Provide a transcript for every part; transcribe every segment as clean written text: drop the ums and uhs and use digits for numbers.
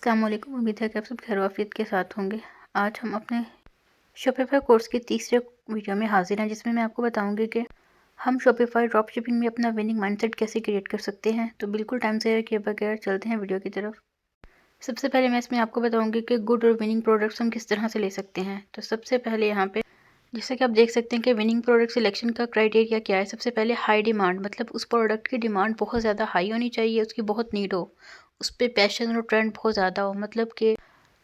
अस्सलाम वालेकुम। उम्मीद है कि आप सब खैर वाफियत के साथ होंगे। आज हम अपने शॉपिफाई कोर्स के तीसरे वीडियो में हाजिर हैं, जिसमें मैं आपको बताऊंगी कि हम शॉपिफाई ड्रॉप शिपिंग में अपना विनिंग माइंडसेट कैसे क्रिएट कर सकते हैं। तो बिल्कुल टाइम ज़ाया किए बगैर चलते हैं वीडियो की तरफ। सबसे पहले मैं इसमें आपको बताऊंगी कि गुड और विनिंग प्रोडक्ट्स हम किस तरह से ले सकते हैं। तो सबसे पहले यहाँ पे जैसे कि आप देख सकते हैं कि विनिंग प्रोडक्ट सिलेक्शन का क्राइटेरिया क्या है। सबसे पहले हाई डिमांड, मतलब उस प्रोडक्ट की डिमांड बहुत ज़्यादा हाई होनी चाहिए, उसकी बहुत नीड हो, उस पर पैशन और ट्रेंड बहुत ज़्यादा हो, मतलब कि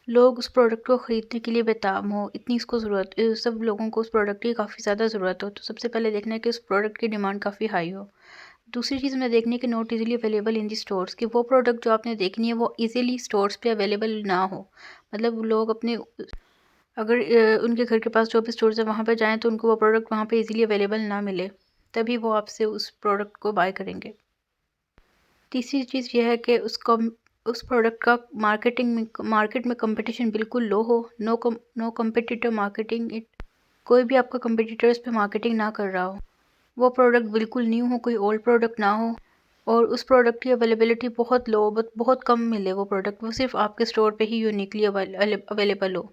लोग उस प्रोडक्ट को ख़रीदने के लिए बेताब हो, इतनी इसको ज़रूरत, सब लोगों को उस प्रोडक्ट की काफ़ी ज़्यादा ज़रूरत हो। तो सबसे पहले देखना है कि उस प्रोडक्ट की डिमांड काफ़ी हाई हो। दूसरी चीज़ मैं देखनी है कि not easily available in the stores, कि वो प्रोडक्ट जो आपने देखनी है वो इजीली स्टोर्स पे अवेलेबल ना हो। मतलब लोग अपने अगर उनके घर के पास जो भी स्टोर्स है वहाँ पे जाएँ तो उनको वो प्रोडक्ट वहाँ पे इजीली अवेलेबल ना मिले, तभी वो आपसे उस प्रोडक्ट को बाय करेंगे। तीसरी चीज़ ये है कि उस प्रोडक्ट का मार्केट में कंपटीशन बिल्कुल लो हो। नो कम्पिटिटिव मार्केटिंग इट, कोई भी आपका कंपटीटर इस पे मार्केटिंग ना कर रहा हो। वो प्रोडक्ट बिल्कुल न्यू हो, कोई ओल्ड प्रोडक्ट ना हो, और उस प्रोडक्ट की अवेलेबिलिटी बहुत लो, बहुत कम मिले वो प्रोडक्ट, वो सिर्फ आपके स्टोर पे ही यूनिकली अवेलेबल हो।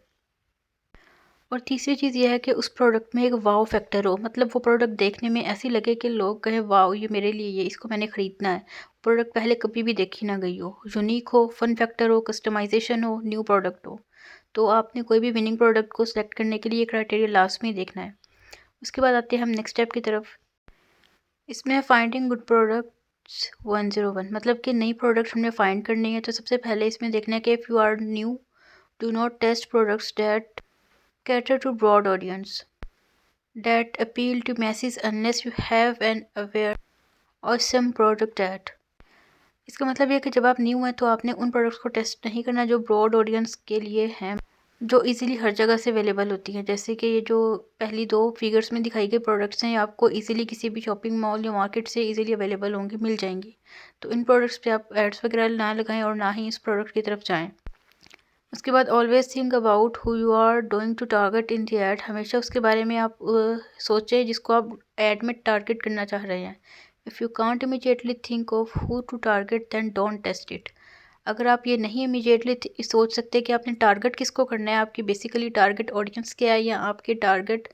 और तीसरी चीज़ ये है कि उस प्रोडक्ट में एक वाव फैक्टर हो, मतलब वो प्रोडक्ट देखने में ऐसी लगे कि लोग कहें वाव ये मेरे लिए, ये इसको मैंने ख़रीदना है। प्रोडक्ट पहले कभी भी देखी ना गई हो, यूनिक हो, फन फैक्टर हो, कस्टमाइजेशन हो, न्यू प्रोडक्ट हो। तो आपने कोई भी विनिंग प्रोडक्ट को सिलेक्ट करने के लिए क्राइटेरिया लास्ट में देखना है। उसके बाद आते हैं हम नेक्स्ट स्टेप की तरफ। इसमें है फाइंडिंग गुड प्रोडक्ट्स 101, मतलब कि नई प्रोडक्ट हमने फाइंड करनी है। तो सबसे पहले इसमें देखना है कि if you are new, do not test products that cater to broad audience, that appeal to masses unless you have an aware or some product that। इसका मतलब ये है कि जब आप न्यू हैं तो आपने उन प्रोडक्ट्स को टेस्ट नहीं करना जो ब्रॉड ऑडियंस के लिए हैं, जो इजीली हर जगह से अवेलेबल होती हैं। जैसे कि ये जो पहली दो फिगर्स में दिखाई गई प्रोडक्ट्स हैं, ये आपको इजीली किसी भी शॉपिंग मॉल या मार्केट से इजीली अवेलेबल होंगी, मिल जाएंगी। तो इन प्रोडक्ट्स पे आप एड्स वगैरह ना लगाएं और ना ही इस प्रोडक्ट की तरफ जाएं। उसके बाद always think about who you are going to target in the ad, हमेशा उसके बारे में आप सोचें जिसको आप एड में टारगेट करना चाह रहे हैं। If you can't immediately think of who to target then don't test it. अगर आप ये नहीं इमीडिएटली सोच सकते कि आपने टारगेट किसको करना है, आपकी बेसिकली टारगेट ऑडियंस क्या है या आपके टारगेट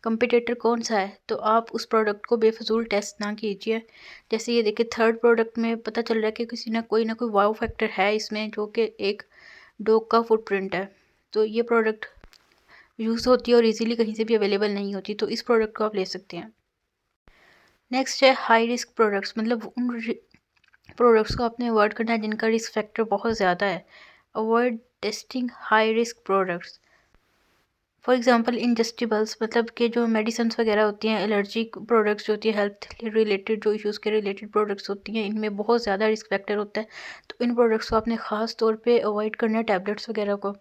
कंपटीटर कौन सा है, तो आप उस प्रोडक्ट को बेफजूल टेस्ट ना कीजिए। जैसे ये देखिए थर्ड प्रोडक्ट में पता चल रहा है कि किसी ना कोई वाव फैक्टर है इसमें, जो कि एक डॉग का फुटप्रिंट है। तो ये प्रोडक्ट यूज़ होती है और इजीली कहीं से भी अवेलेबल नहीं होती, तो इस प्रोडक्ट को आप ले सकते हैं। नेक्स्ट है हाई रिस्क प्रोडक्ट्स, मतलब उन प्रोडक्ट्स को आपने अवॉइड करना है जिनका रिस्क फैक्टर बहुत ज़्यादा है। Avoid testing high risk products. For example ingestibles, मतलब कि जो मेडिसिन वगैरह होती हैं, एलर्जिक प्रोडक्ट्स जो होती है, हेल्थ रिलेटेड जो इश्यूज़ के रिलेटेड प्रोडक्ट्स होती हैं, इनमें बहुत ज़्यादा रिस्क फैक्टर होता है। तो इन प्रोडक्ट्स को आपने ख़ास तौर पे अवॉइड करना है, टैबलेट्स वगैरह को।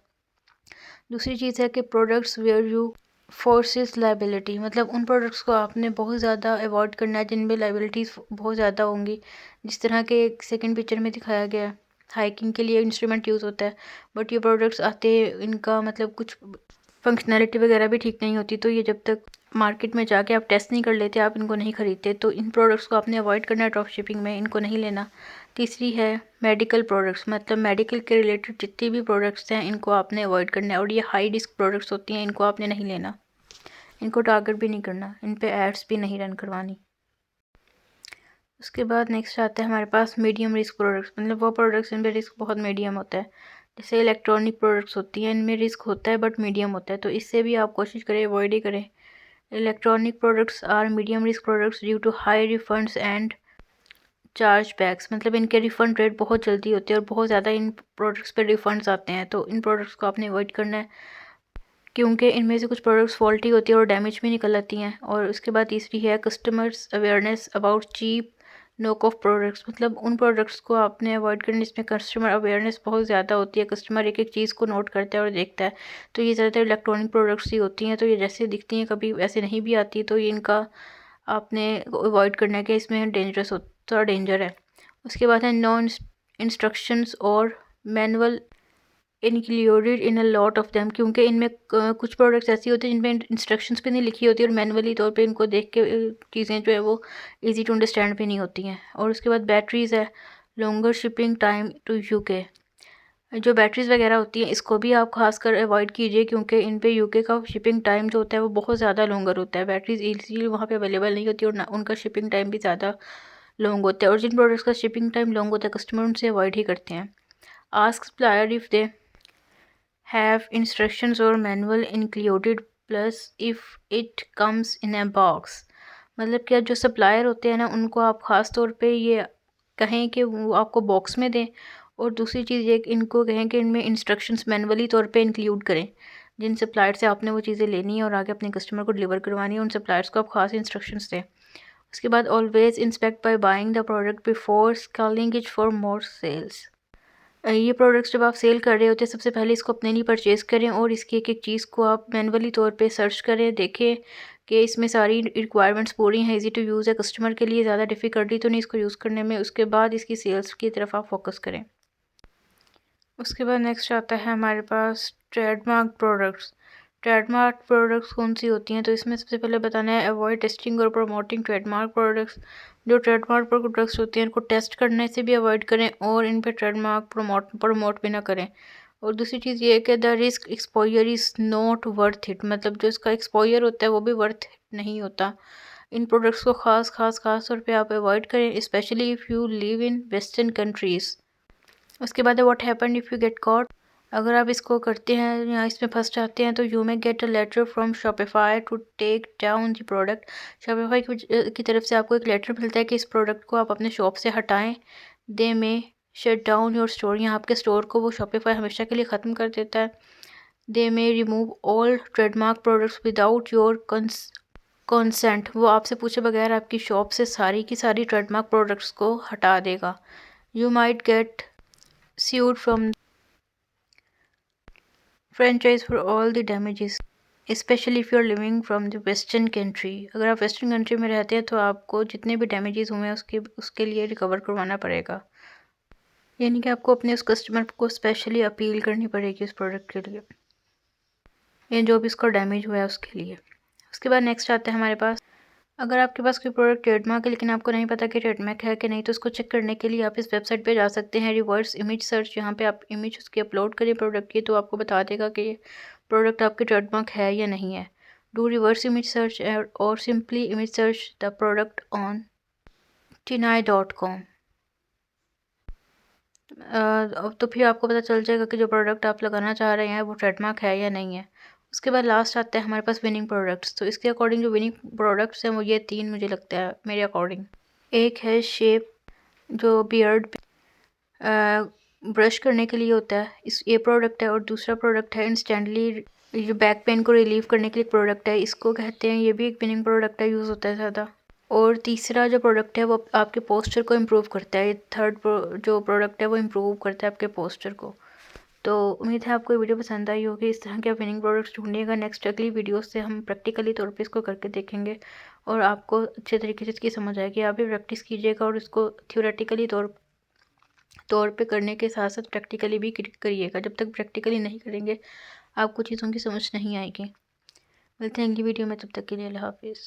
दूसरी चीज़ है कि products where you forces liability, मतलब उन प्रोडक्ट्स को आपने बहुत ज़्यादा अवॉइड करना है जिनमें लाइबिलिटीज़ बहुत ज़्यादा होंगी। जिस तरह के एक सेकंड पिक्चर में दिखाया गया है, हाइकिंग के लिए इंस्ट्रूमेंट यूज़ होता है, बट ये प्रोडक्ट्स आते इनका मतलब कुछ फंक्शनैलिटी वगैरह भी ठीक नहीं होती। तो ये जब तक मार्केट में जाके आप टेस्ट नहीं कर लेते, आप इनको नहीं खरीदते। तो इन प्रोडक्ट्स को आपने अवॉइड करना है ड्रॉप शिपिंग में, इनको नहीं लेना। तीसरी है मेडिकल प्रोडक्ट्स, मतलब मेडिकल के रिलेटेड जितनी भी प्रोडक्ट्स हैं इनको आपने अवॉइड करना है, और ये हाई रिस्क प्रोडक्ट्स होती हैं, इनको आपने नहीं लेना, इनको टारगेट भी नहीं करना, इन पे एड्स भी नहीं रन करवानी। उसके बाद नेक्स्ट आता है हमारे पास मीडियम रिस्क प्रोडक्ट्स, मतलब वो प्रोडक्ट्स इनमें रिस्क बहुत मीडियम होता है। जैसे इलेक्ट्रॉनिक प्रोडक्ट्स होती हैं, इनमें रिस्क होता है बट मीडियम होता है, तो इससे भी आप कोशिश करें अवॉइड ही करें। Electronic products are medium risk products due to high refunds and chargebacks, मतलब इनके रिफ़ंड रेट बहुत जल्दी होते हैं और बहुत ज़्यादा इन प्रोडक्ट्स पे रिफ़ंड्स आते हैं। तो इन प्रोडक्ट्स को आपने अवॉइड करना है, क्योंकि इनमें से कुछ प्रोडक्ट्स फॉल्टी होती है और डैमेज भी निकल आती हैं। और उसके बाद तीसरी है कस्टमर्स अवेयरनेस अबाउट चीप नोक ऑफ प्रोडक्ट्स, मतलब उन प्रोडक्ट्स को आपने अवॉइड करना जिसमें कस्टमर अवेयरनेस बहुत ज़्यादा होती है, कस्टमर एक एक चीज़ को नोट करता है और देखता है। तो ये ज़्यादातर इलेक्ट्रॉनिक प्रोडक्ट्स ही होती हैं, तो ये जैसे दिखती हैं कभी वैसे नहीं भी आती, तो ये इनका आपने अवॉइड करना है कि इसमें डेंजरस हो, थोड़ा डेंजर है। उसके बाद है नॉन इंस्ट्रक्शंस और manual included in a lot of them, क्योंकि इनमें कुछ प्रोडक्ट्स ऐसी होती हैं जिनमें इंस्ट्रक्शंस भी नहीं लिखी होती और मैनुअली तौर पे इनको देख के चीज़ें जो है वो इजी टू अंडरस्टैंड भी नहीं होती हैं। और उसके बाद बैटरीज़ है, longer shipping time to UK, जो बैटरीज़ वगैरह होती हैं इसको भी आप खासकर अवॉइड कीजिए, क्योंकि इन पे यूके का शिपिंग टाइम जो होता है वो बहुत ज़्यादा लॉन्गर होता है। बैटरीज़ ईज़िली वहाँ पे अवेलेबल नहीं होती और ना उनका शिपिंग टाइम भी ज़्यादा लॉन्ग होता है, और जिन प्रोडक्ट्स का शिपिंग टाइम लॉन्ग होता है कस्टमर उनसे अवॉइड ही करते हैं। Ask supplier if they have instructions और manual included plus if it comes in a box. मतलब कि जो सप्लायर होते हैं ना उनको आप ख़ास तौर पे ये कहें कि वो आपको बॉक्स में दें, और दूसरी चीज़ ये कि इनको कहें कि इनमें इंस्ट्रक्शंस मैनुअली तौर पे इंक्लूड करें। जिन सप्लायर से आपने वो चीज़ें लेनी है और आगे अपने कस्टमर को डिलीवर करवानी है उन सप्लायर्स को आप ख़ास इंस्ट्रक्शंस दें। उसके बाद always inspect by buying the product before scaling it for more sales. ये प्रोडक्ट्स जब आप सेल कर रहे होते हैं सबसे पहले इसको अपने लिए परचेज़ करें और इसकी एक एक चीज़ को आप मैनुअली तौर पे सर्च करें, देखें कि इसमें सारी रिक्वायरमेंट्स पूरी हैं, ईज़ी टू यूज़ है, कस्टमर के लिए ज़्यादा डिफ़िकल्टी तो नहीं इसको यूज़ करने में। उसके बाद इसकी सेल्स की तरफ आप फोकस करें। उसके बाद नेक्स्ट आता है हमारे पास ट्रेडमार्क प्रोडक्ट्स। ट्रेडमार्क प्रोडक्ट्स कौन सी होती हैं, तो इसमें सबसे पहले बताना है अवॉइड टेस्टिंग और प्रमोटिंग ट्रेडमार्क प्रोडक्ट्स। जो ट्रेडमार्क प्रोडक्ट्स होती हैं इनको टेस्ट करने से भी अवॉइड करें और इन पे ट्रेडमार्क प्रमोट भी ना करें। और दूसरी चीज़ ये है कि the risk exposure is not worth it, मतलब जो इसका एक्सपोजर होता है वो भी वर्थ नहीं होता। इन प्रोडक्ट्स को खास तौर पे आप अवॉइड करें, specially if you live in western countries. उसके बाद है what happen if you get caught. अगर आप इसको करते हैं या इसमें फंस जाते हैं तो you may get a letter from Shopify to take down the product. Shopify की तरफ से आपको एक लेटर मिलता है कि इस प्रोडक्ट को आप अपने शॉप से हटाएं। दे में शट डाउन योर स्टोर, यहाँ आपके स्टोर को वो शॉपिफाई हमेशा के लिए ख़त्म कर देता है। दे में remove all trademark products without your consent, वो आपसे पूछे बगैर आपकी शॉप से सारी की सारी ट्रेडमार्क प्रोडक्ट्स को हटा देगा। You might get sued from franchise for all the damages, especially if you are living from the western country। अगर आप वेस्टर्न कंट्री में रहते हैं तो आपको जितने भी डैमेजेस हुए हैं उसके लिए रिकवर करवाना पड़ेगा, यानी कि आपको अपने उस कस्टमर को स्पेशली अपील करनी पड़ेगी उस प्रोडक्ट के लिए या जो भी इसका डैमेज हुआ है उसके लिए। उसके बाद नेक्स्ट आता है हमारे पास, अगर आपके पास कोई प्रोडक्ट ट्रेडमार्क है लेकिन आपको नहीं पता कि ट्रेडमार्क है कि नहीं, तो उसको चेक करने के लिए आप इस वेबसाइट पे जा सकते हैं, रिवर्स इमेज सर्च। यहाँ पे आप इमेज उसकी अपलोड करें प्रोडक्ट की तो आपको बता देगा कि ये प्रोडक्ट आपके ट्रेडमार्क है या नहीं है। डू रिवर्स इमेज सर्च और simply image search the product on tinai.com। तो फिर आपको पता चल जाएगा कि जो प्रोडक्ट आप लगाना चाह रहे हैं वो ट्रेडमार्क है या नहीं है। उसके बाद लास्ट आता है हमारे पास विनिंग प्रोडक्ट्स। तो इसके अकॉर्डिंग जो विनिंग प्रोडक्ट्स हैं वो ये 3 मुझे लगता है मेरे अकॉर्डिंग। एक है शेप, जो बियर्ड ब्रश करने के लिए होता है, इस ये प्रोडक्ट है। और दूसरा प्रोडक्ट है इंस्टेंटली, जो बैक पेन को रिलीव करने के लिए प्रोडक्ट है, इसको कहते हैं, ये भी एक विनिंग प्रोडक्ट है, यूज़ होता है ज़्यादा। और तीसरा जो प्रोडक्ट है वो आपके पोस्टर को इम्प्रूव करता है। थर्ड जो प्रोडक्ट है वो इम्प्रूव करता है आपके पोस्टर को। तो उम्मीद है आपको ये वीडियो पसंद आई होगी। इस तरह के आप विनिंग प्रोडक्ट्स ढूंढिएगा। नेक्स्ट अगली वीडियो से हम प्रैक्टिकली तौर पे इसको करके देखेंगे और आपको अच्छे तरीके से इसकी समझ आएगी। आप भी प्रैक्टिस कीजिएगा और इसको थ्योरेटिकली तौर पे करने के साथ साथ प्रैक्टिकली भी करिएगा। जब तक प्रैक्टिकली नहीं करेंगे आपको चीज़ों की समझ नहीं आएगी। मिलते हैं अगली वीडियो में, तब तक के लिए अल्लाह हाफिज़।